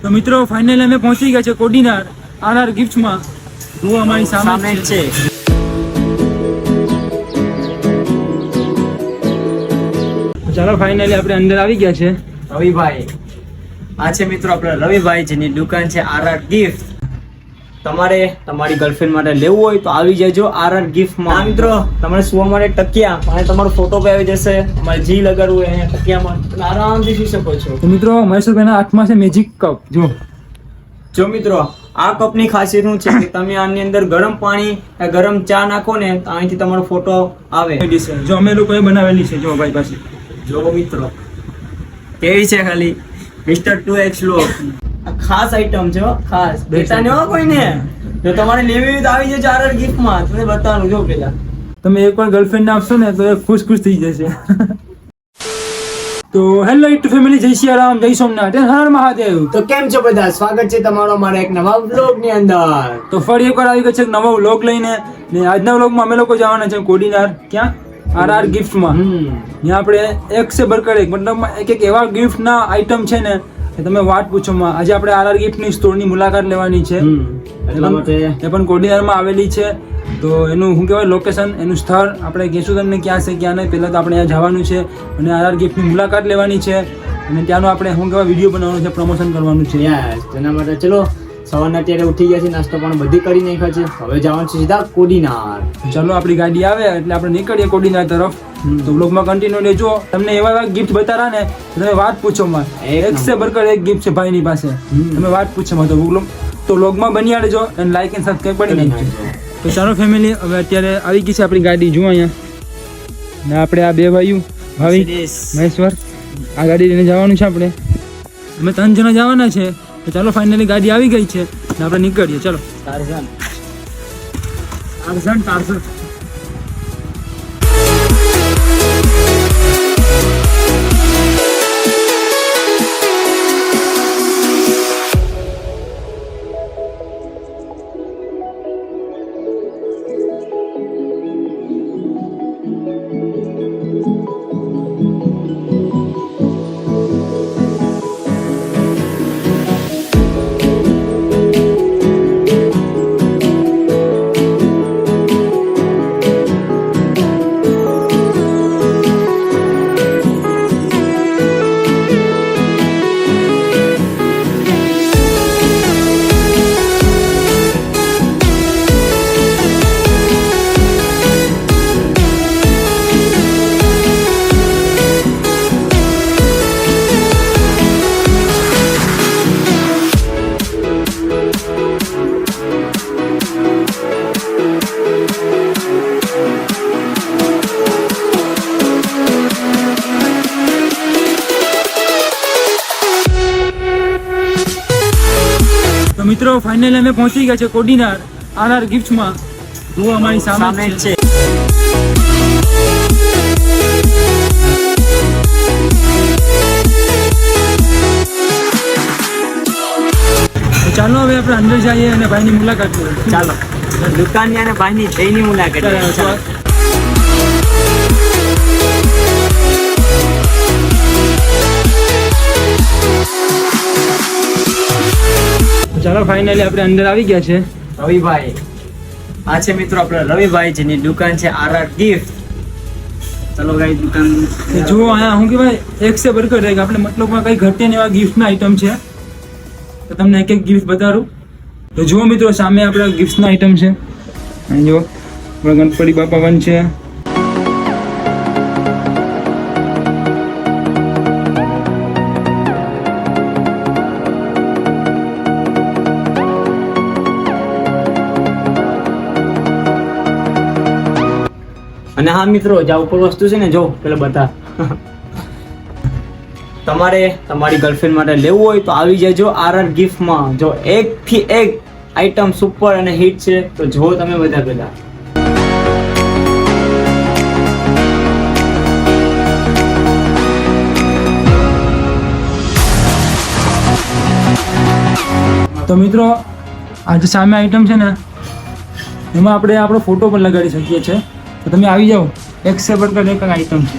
તો મિત્રો ફાઇનલી અમે પહોંચી ગયા છે કોડીનાર આરઆર ગિફ્ટમાં. જો અમારી સામે છે. ચાલો ફાઇનલી આપણે અંદર આવી ગયા છે. રવિભાઈ આ છે મિત્રો આપણે રવિભાઈ જેની દુકાન છે આરઆર ગિફ્ટ. તમારે તમારી ગર્લફ્રેન્ડ માટે લેવું હોય તો આવી જજો આરઆર ગિફ્ટમાં. મિત્રો તમારે સુવા માટે તકિયા અને તમારો ફોટો પે આવી જશે. તમારે જી લગાડવું હોય અહીંયા તકિયામાં તમે આરામથી સુઈ શકો છો. તો મિત્રો મહેશભાઈના હાથમાં છે મેજિક કપ. જો મિત્રો આ કપની ખાસિયત શું છે કે તમે આની અંદર ગરમ પાણી ગરમ ચા નાખો ને તો અહીંથી તમારો ફોટો આવે. જો અમે લોકોએ બનાવેલી છે. જો ભાઈ પાસે જો મિત્રો કેવી છે ખાલી મિસ્ટર 2x લોક. ખાસ આઈટમ છે ખાસ બેટાને હો કોઈને. જો તમારે લેવી હોય તો આવી જજો આરઆર ગિફ્ટમાં. તમને બતાવવાનું જો પેલા તમે એકવાર ગર્લફ્રેન્ડ આપશો ને તો એ ખુશ થઈ જશે. તો હેલો યુટ્યુબ ફેમિલી, જય શ્રી રામ, જય સોમનાથ, હર મહાદેવ. તો કેમ છો બધા? સ્વાગત છે તમારો મારા એક નવા વ્લોગ ની અંદર. તો ફરી એકવાર આવી ગયો છે એક નવો વ્લોગ લઈને. ને આજના વ્લોગમાં અમે લોકો જવાના છે કોડીનાર. ક્યાં? આરઆર ગિફ્ટમાં. ત્યાં આપણે એક સે બરકર એક મતલબ એક એવા ગિફ્ટના આઈટમ છે ને કે તમે વાત પૂછો માં. આજે આપણે આરઆર ગિફ્ટની સ્ટોરની મુલાકાત લેવાની છે. એટલા માટે એ પણ કોડીનારમાં આવેલી છે. તો એનું શું કહેવાય લોકેશન, એનું સ્થળ આપણે કહીશું તમને ક્યાં છે ક્યાં નહીં. પહેલાં તો આપણે અહીંયા જવાનું છે અને આરઆર ગિફ્ટની મુલાકાત લેવાની છે અને ત્યાંનો આપણે શું કહેવાય વિડીયો બનાવવાનો છે, પ્રમોશન કરવાનું છે. તેના માટે ચલો સવારના અત્યારે ઉઠી ગયા છે, નાસ્તો પણ બધી કરી નાખ્યો છે. હવે જવાનું છે સીધા કોડીનાર. ચાલો આપણી ગાડી આવે એટલે આપણે નીકળીએ કોડીનાર તરફ. તો બ્લોગમાં કન્ટિન્યુ લેજો. તમને એવા ગિફ્ટ બતાવ્યા ને તમે વાત પૂછો માં. એક સે બરકર એક ગિફ્ટ છે ભાઈની પાસે. તમે વાત પૂછો માં. તો બ્લોગમાં બની રહેજો અને લાઈક એન્ડ સબસ્ક્રાઈબ કરી નાખજો. તો ચાલો ફેમિલી, હવે અત્યારે આવી ગઈ છે આપણી ગાડી. જુઓ અહીંયા ને આપણે આ બે ભાઈઓ ભાવિક મહેશ્વર આ ગાડી લઈને જવાનું છે. આપણે અમે 3 જણા જવાના છે. તો ચાલો ફાઇનલી ગાડી આવી ગઈ છે ને આપણે નીકળીએ. ચલો ટાર્ઝન. મિત્રો ફાઇનલી અમે પહોંચી ગયા છે કોડીનાર આરઆર ગિફ્ટમાં. જો અમારી સામે છે. ચાલો હવે આપણે અંદર જઈએ અને ભાઈની મુલાકાત કરીએ. ચાલો દુકાનની અને ભાઈની જઈની મુલાકાત ચાલો. ચાલો ફાઇનલી આપણે અંદર આવી ગયા છે. રવિભાઈ આ છે મિત્રો આપણે રવિભાઈ જેની દુકાન છે આરઆર ગિફ્ટ. ચલો ગાઈ દુકાન જુઓ અહીંયા શું કહેવાય એક સે બરકર એક. આપણે મતલબમાં કઈ ઘટે ને એવા ગિફ્ટના આઈટમ છે. તો તમને એક એક ગિફ્ટ બતાવું. તો જુઓ મિત્રો સામે આપણે ગિફ્ટના આઈટમ છે. અહીં જુઓ આપણા ગણપતિ બાપા પણ છે. અને હા મિત્રો જે ઉપર વસ્તુ છે ને જો પેલા બતા. તમારે તમારી ગર્લફ્રેન્ડ માટે લેવું હોય તો આવી જજો આરઆર ગિફ્ટમાં. જો એક થી એક આઈટમ સુપર અને હિટ છે. તો જો તમે બધા પેલા તો મિત્રો આ જે સામે આઈટમ છે ને એમાં આપણે આપણો ફોટો પણ લગાડી શકીએ છીએ. તો તમે આવી જાઓ. એક સે બરકર એક આઈટમ છે.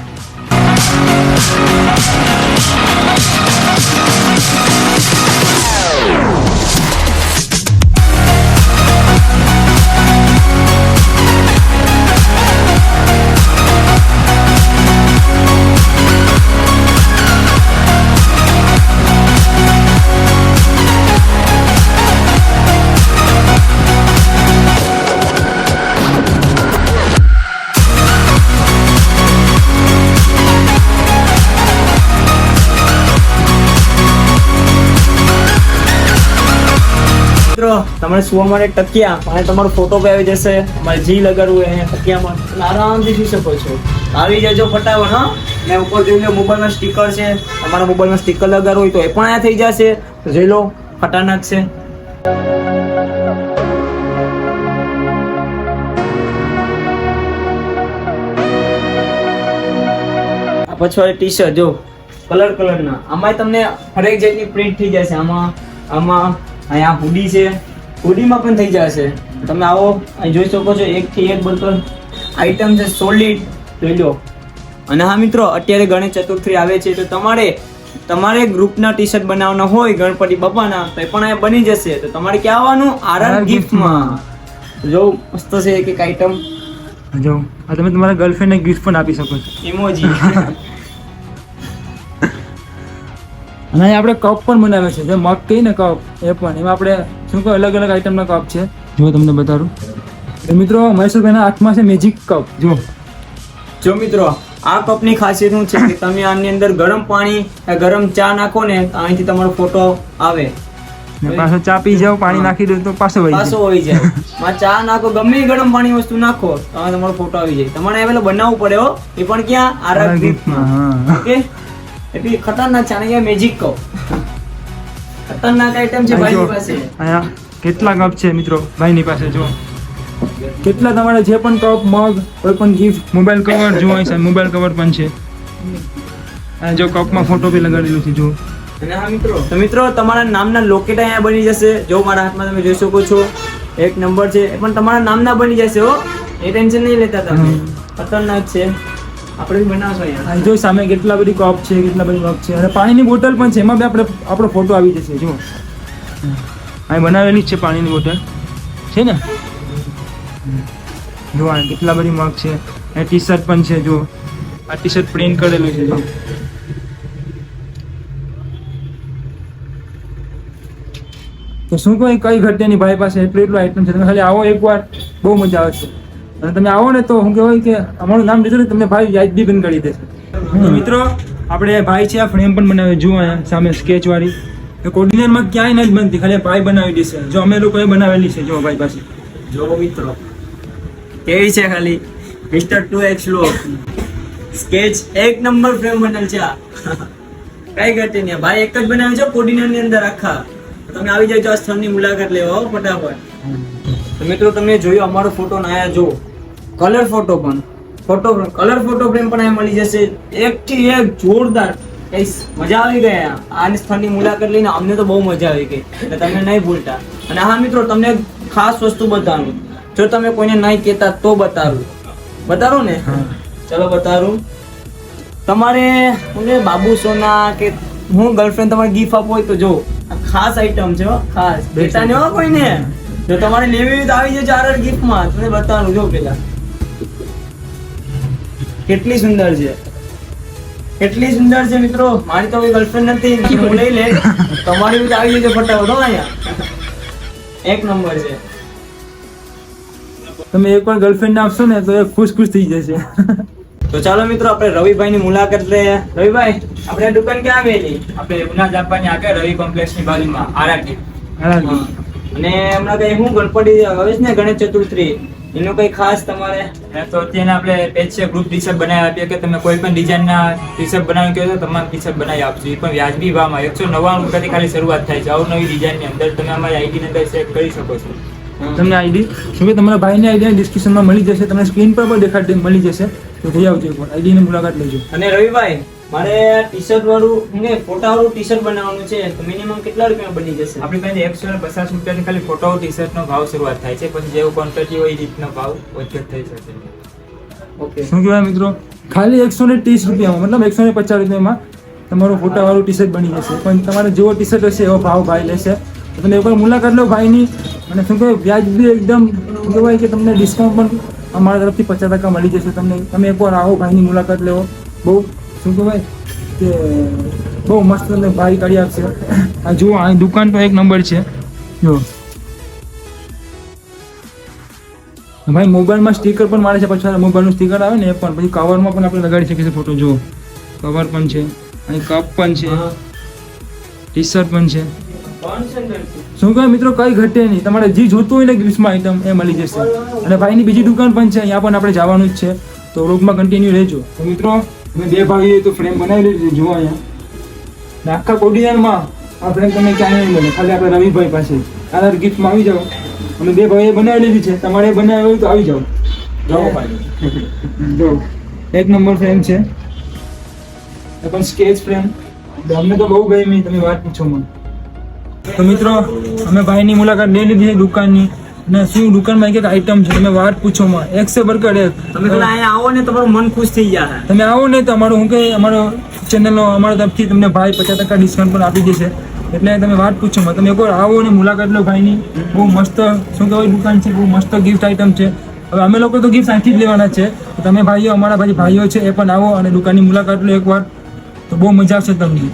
મિત્રો તમારે સુવા માટે તકિયા અને તમારો ફોટો બી આવી જશે, તમારે જી લગાડવું હોય અહીંયા તકિયામાં એટલે આરામથી સુઈ શકો છો. આવી જજો ફટાફટ. હા, ને ઉપર જોઈ લો મોબાઈલમાં સ્ટીકર છે, તમારા મોબાઈલમાં સ્ટીકર લગાડવું હોય તો એ પણ અહીંયા થઈ જશે. તો જોઈ લો, ખતરનાક છે. આ પછવાડી ટી શર્ટ જો કલરના, આમાં તમને હરેક જાતની પ્રિન્ટ થઈ જશે. આમાં અહીંયા હુડી છે, હુડીમાં પણ થઈ જશે. તમે આવો અહીં જોઈ શકો છો, 1 થી 1 બલ્કર આઈટમ છે, સોલિડ જોઈ લો. અને હા મિત્રો, અત્યારે ગણેશ ચતુર્થી આવે છે, તો તમારે ગ્રુપના ટી શર્ટ બનાવવાના હોય ગણપતિ બાપાના, તો એ પણ અહીંયા બની જશે. તો તમારે ક્યાં આવવાનું? આરઆર ગિફ્ટમાં. જો મસ્ત છે એક આઈટમ જો આ તમે તમારા ગર્લફ્રેન્ડને ગિફ્ટ પણ આપી શકો છો. ઇમોજી. અને અહીં આપણે કપ પણ બનાવે છે, જે મગ કહીને કપ, એ પણ એમાં આપણે શું કહે અલગ અલગ આઈટમના કપ છે. જો તમને બતાડું તો મિત્રો, મહેશુભાઈના હાથમાં છે મેજિક કપ. જો મિત્રો, આ કપની ખાસિયત શું છે કે તમે આની અંદર ગરમ પાણી ગરમ ચા નાખો ને, અહીંથી તમારો ફોટો આવે. પાછો ચા પી જાવ, પાણી નાખી દો તો પાછો હોઈ જાય. ચા નાખો, ગમે એ ગરમ પાણી વસ્તુ નાખો તો તમારો ફોટો આવી જાય. તમારે હવે બનાવવું પડે હો, એ પણ ક્યાં? આરઆર ગિફ્ટમાં. ઓકે, એટલી ખતરનાક છે. અને મેજિક કપ ખતરનાક આઈટમ છે ભાઈની પાસે. અહીંયા કેટલા કપ છે મિત્રો ભાઈની પાસે. જો કેટલા તમારે જે પણ કપ, મગ, કોઈ પણ ગિફ્ટ, મોબાઈલ કવર જો છે, મોબાઈલ કવર પણ છે. અને જો કપમાં ફોટો બી લગાડેલું છે જો. અને હા મિત્રો, તો મિત્રો તમારા નામના લોકેટ અહીંયા બની જશે. જો મારા હાથમાં તમે જોઈ શકો છો, 1 નંબર છે, એ પણ તમારા નામના બની જશે હો, એ ટેન્શન નહીં લેતા તમે. ખતરનાક છે. આપણે બી બનાવશો અહીંયા. જો સામે કેટલા બધી કપ છે, કેટલા બધી મગ છે, અને પાણીની બોટલ પણ છે. એમાં બી આપણો ફોટો આવી જશે. જો અહીં બનાવેલી જ છે પાણીની બોટલ છે ને. જો આ કેટલા બધી મગ છે. એ ટી શર્ટ પણ છે. જો આ ટી શર્ટ પ્રિન્ટ કરેલું છે. જો તો શું કોઈ કઈ ઘટે નહીં ભાઈ પાસે, એટલું આઈટમ છે. તમે ખાલી આવો એકવાર, બહુ મજા આવશે. અને તમે આવો ને તો હું કહેવાય કે અમારું નામ લીધું ને, તમને ભાઈ યાદ બી બંધ કરી દેશે. તો મિત્રો, આપણે ભાઈ છે, આ ફ્રેમ પણ બનાવે. જુઓ અહીંયા સામે સ્કેચ વાળી. તો કોર્ડિનેટમાં ક્યાંય નથી બનતી, ખાલી ભાઈ બનાવી દેશે. જો અમે લોકોએ બનાવેલી છે. જો ભાઈ પાસે જો મિત્રો કેવી છે, ખાલી મિસ્ટર 2x લો સ્કેચ 1 નંબર ફ્રેમ બનેલ છે. કઈ ઘટે નહીં, ભાઈ એક જ બનાવ્યું છે કોર્ડિનેટ ની અંદર આખા. તમે આવી જાજો આ સ્થળની મુલાકાત લેવા ફટાફટ. તો મિત્રો, તમે જોયું અમારો ફોટો ને આયા જો કલર ફોટો પણ કલર ફોટો ફ્રેમ પણ અહીંયા મળી જશે. 1 થી 1 જોરદાર. મજા આવી ગઈ. આની સ્થળની મુલાકાત લઈને અમને તો બહુ મજા આવી ગઈ, એટલે તમે નહીં ભૂલતા. અને હા મિત્રો, તમને ખાસ વસ્તુ બતાવું. જો તમે કોઈને નહીં કહેતા તો બતાવું ને. ચલો બતાવું. તમારે બાબુ સોના કે હું ગર્લફ્રેન્ડ તમારે ગિફ્ટ આપવો હોય તો જો આ ખાસ આઈટમ છે હો, ખાસ બેટા ને હો કોઈને. જો તમારે લેવી હોય તો આવી જજો આરઆર ગિફ્ટમાં. તમને બતાવું જો પેલા કેટલી સુંદર છે, કેટલી સુંદર છે મિત્રો. મારી તો કોઈ ગર્લફ્રેન્ડ નથી, હું લઈ લે. તમારી બી આવી જજો ફટાફટ હો. અહીંયા 1 નંબર છે. તમે એકવાર ગર્લફ્રેન્ડ આપશો ને તો એ ખુશ થઈ જશે. તો ચાલો મિત્રો, આપણે રવિભાઈની મુલાકાત લઈએ. રવિભાઈ, આપણે દુકાન ક્યાં આવેલી? આપણે ઉના જાપાની આગળ રવિ કોમ્પ્લેક્સની બાજુમાં આરઆર ગિફ્ટ. અને હમણાં કઈ હું ગણપતિ આવે છે ને, ગણેશ ચતુર્થી, એનું કઈ ખાસ તમારે? તો અત્યારે આપણે પેજ છે, ગ્રુપ ટી શર્ટ બનાવી આપીએ કે તમે કોઈ પણ ડિઝાઇનના ટી શર્ટ બનાવી કહો તો તમામ ટી શર્ટ બનાવી આપશું. એ પણ વ્યાજબી ભાવમાં 199 રૂપિયાથી ખાલી શરૂઆત થાય છે. અવનવી ડિઝાઇનની અંદર તમે અમારી આઈડીની અંદર સેટ કરી શકો છો. તમને આઈડી શું કે તમારા ભાઈની આઈડી ડિસ્ક્રિપ્શનમાં મળી જશે. તમને સ્ક્રીન પર પણ દેખાડી મળી જશે. તો થઈ આવજો એકવાર, આઈડીની મુલાકાત લેજો. અને રવિભાઈ, મારે ટી શર્ટ વાળું ફોટા વાળું ટી શર્ટ બનાવવાનું છે, તો મિનિમમ કેટલા રૂપિયામાં બની જશે? આપણી પાસે 150 રૂપિયાથી ખાલી ફોટો ટી શર્ટનો ભાવ શરૂઆત થાય છે. પછી જેવું ક્વોન્ટિટી હોય એ રીતનો ભાવ ઓછો થઈ શકે. ઓકે, શું કહેવાય મિત્રો, ખાલી 130 રૂપિયામાં, મતલબ 150 રૂપિયામાં તમારું ફોટાવાળું ટી શર્ટ બની જશે. પણ તમારે જેવો ટી શર્ટ હશે એવો ભાવ ભાઈ લેશે. તો તમે એકવાર મુલાકાત લો ભાઈની. અને શું કહેવાય, વ્યાજબી એકદમ કહેવાય કે તમને ડિસ્કાઉન્ટ પણ અમારા તરફથી 50% મળી જશે તમને. તમે એકવાર આવો, ભાઈની મુલાકાત લેવો. બહુ શું કહેવાય કે બહુ મસ્ત તમને ભાઈ કાઢી આપશે. આ જુઓ, આ દુકાન તો 1 નંબર છે. જો ભાઈ મોબાઈલમાં સ્ટીકર પણ મારે છે. પછી મોબાઈલનું સ્ટીકર આવે ને એ પણ, પછી કવરમાં પણ આપણે લગાડી શકીએ છીએ ફોટો. જુઓ, કવર પણ છે, અહીં કપ પણ છે, ટી શર્ટ પણ છે. શું કહે મિત્રો, કઈ ઘટે નહીં. તમારે જે જોતું હોય ને ગિફ્ટમાં આઈટમ એ મળી જશે. અને ભાઈની બીજી દુકાન પણ છે, અહીંયા પણ આપણે જવાનું જ છે, તો વ્લોગમાં કન્ટિન્યુ રહેજો. તો મિત્રો અમે બે ભાઈએ તો ફ્રેમ બનાવી લીધી જુઓ અહીંયા. ને આખા કોડીનારમાં આ ફ્રેમ તમને ક્યાંય નહીં મળે, ખાલી આપણે રવિભાઈ પાસે. આધાર ગિફ્ટમાં આવી જાઓ. અમે બે ભાઈએ બનાવી લીધી છે, તમારે બનાવી હોય તો આવી જાઓ. જાઓ ભાઈ, જો એક નંબર ફ્રેમ છે, એ પણ સ્કેચ ફ્રેમ. અમને તો બહુ ગમી, તમે વાત પૂછો મને. તો મિત્રો અમે ભાઈની મુલાકાત લઈ લીધી છે દુકાનની, ને શું દુકાનમાં એક એક આઈટમ છે, તમે વાત પૂછો માં, એક સે બરકર એક. તમે પેલા અહીંયા આવો ને તમારું મન ખુશ થઈ જાય. તમે આવો ને તો અમારું શું કે અમારો ચેનલનો અમારા તરફથી તમને ભાઈ 50% ડિસ્કાઉન્ટ પણ આપી દેશે. એટલે તમે વાત પૂછો માં, તમે એકવાર આવો ને મુલાકાત લો ભાઈની. બહુ મસ્ત શું કહેવાય દુકાન છે, બહુ મસ્ત ગિફ્ટ આઈટમ છે. હવે અમે લોકો તો ગિફ્ટ અહીંથી જ લેવાના છે, તમે ભાઈઓ અમારા ભાઈઓ છે એ પણ આવો અને દુકાનની મુલાકાત લો એકવાર, તો બહુ મજા આવશે તમને.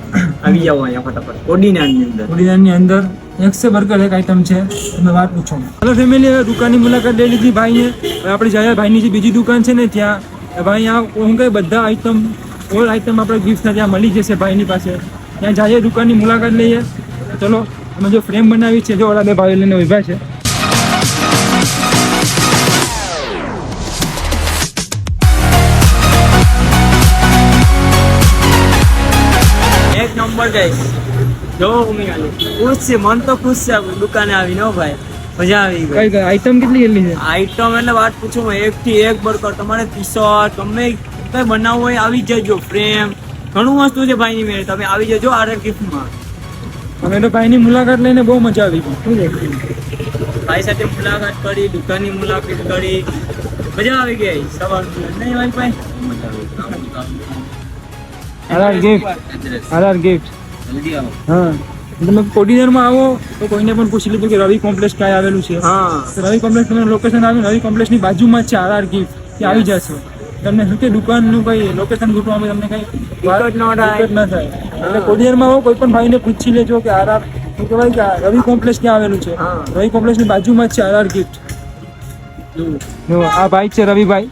આવી જાઓ અહીંયા ફટાફટ કોડીનારની અંદર. કોડીનારની અંદર એક સે બર્ગર એક આઈટમ છે, તમે વાત પૂછો. હલો ફેમિલી, હવે દુકાનની મુલાકાત લઈ લીધી ભાઈએ. હવે આપણે જાય ભાઈની જે બીજી દુકાન છે ને ત્યાં ભાઈ આ હું કહે બધા આઈટમ ઓલ આઈટમ આપણે ગિફ્ટના ત્યાં મળી જશે ભાઈની પાસે. ત્યાં જઈએ દુકાનની મુલાકાત લઈએ. ચલો અમે જો ફ્રેમ બનાવી છે, જો ઓલા બે ભાઈઓ લઈને ઉભા છે. એક નંબર ગાઈસ, જો ખુશ છે, મન તો ખુશ છે. આપણે દુકાને આવીને હો ભાઈ, મજા આવી ગઈ. કઈ આઈટમ કેટલી કેટલી છે? આઈટમ એટલે વાત પૂછો, એક થી એક બર્ગર, તમારે ટી-શર્ટ ગમે કઈ બનાવવું હોય આવી જજો. ફ્રેમ ઘણું વસ્તુ છે ભાઈની મેળે, તમે આવી જજો આરઆર ગિફ્ટમાં. અમે તો ભાઈની મુલાકાત લઈને બહુ મજા આવી ગઈ. શું છે? ભાઈ સાથે મુલાકાત કરી, દુકાનની મુલાકાત કરી, મજા આવી ગઈ. સવાર નહીં ભાઈ આરઆર ગિફ્ટ. હા, તમે કોડીનારમાં આવો તો કોઈને પણ પૂછી લીધું કે રવિ કોમ્પ્લેક્સ ક્યાં આવેલું છે. હા, તો રવિ કોમ્પ્લેક્સ તમને લોકેશન આવ્યું, રવિ કોમ્પ્લેક્સની બાજુમાં જ છે આરઆર ગિફ્ટ, ત્યાં આવી જશે. તમને શું કે દુકાનનું કઈ લોકેશન ગોઠવામાં તમને કઈ દિક્કત ન થાય. દિક્કત ન થાય. એટલે કોડીનારમાં આવો, કોઈ પણ ભાઈને પૂછી લેજો કે આરઆર શું કહેવાય કે રવિ કોમ્પ્લેક્સ ક્યાં આવેલું છે. હા. રવિ કોમ્પ્લેક્સની બાજુમાં જ છે આરઆર ગિફ્ટ. જો આ ભાઈ છે રવિભાઈ.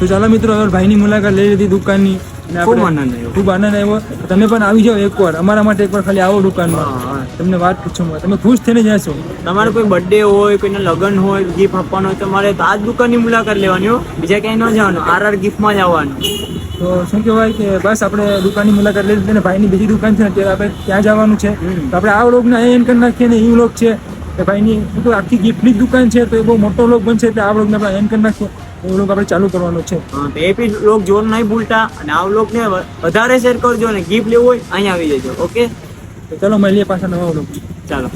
તો ચાલો મિત્રો, હવે ભાઈની મુલાકાત લઈ લીધી દુકાનની. અને ખૂબ આપણે આનંદ આવ્યો. ખૂબ આનંદ આવ્યો. તમે પણ આવી જાઓ એકવાર, અમારા માટે એકવાર ખાલી આવો દુકાનમાં. હા. તમને વાત પૂછો, તમે ખુશ થઈને જશો. તમારે કોઈ બર્થડે હોય, કોઈને લગ્ન હોય, ગિફ્ટ આપવાનો હોય, તમારે તો આ જ દુકાનની મુલાકાત લેવાની હો, બીજા ક્યાંય ન જવાનું, આરઆર ગિફ્ટમાં જ આવવાનું. તો શું કહેવાય કે બસ આપણે દુકાનની મુલાકાત લઈ લીધી, અને ભાઈની બીજી દુકાન છે ને ત્યારે આપણે ત્યાં જવાનું છે. તો આપણે આ વ્લોગને અહીં કરી નાખીએ, ને એ વ્લોગ છે કે ભાઈની શું કહેવાય આખી ગિફ્ટની જ દુકાન છે, તો એ બહુ મોટો વ્લોગ બનશે. એટલે આ વ્લોગને આપણે અહીં કરી નાખીએ, એ વ્લોગ આપણે ચાલુ કરવાનો છે. હા, તો એ બી લોક જોવાનું નહીં ભૂલતા, અને આ લોકોને વધારે શેર કરજો, અને ગિફ્ટ લેવું હોય અહીંયા આવી જજો. ઓકે, તો ચાલો મળીએ પાછા નવા વ્લોગ. ચાલો.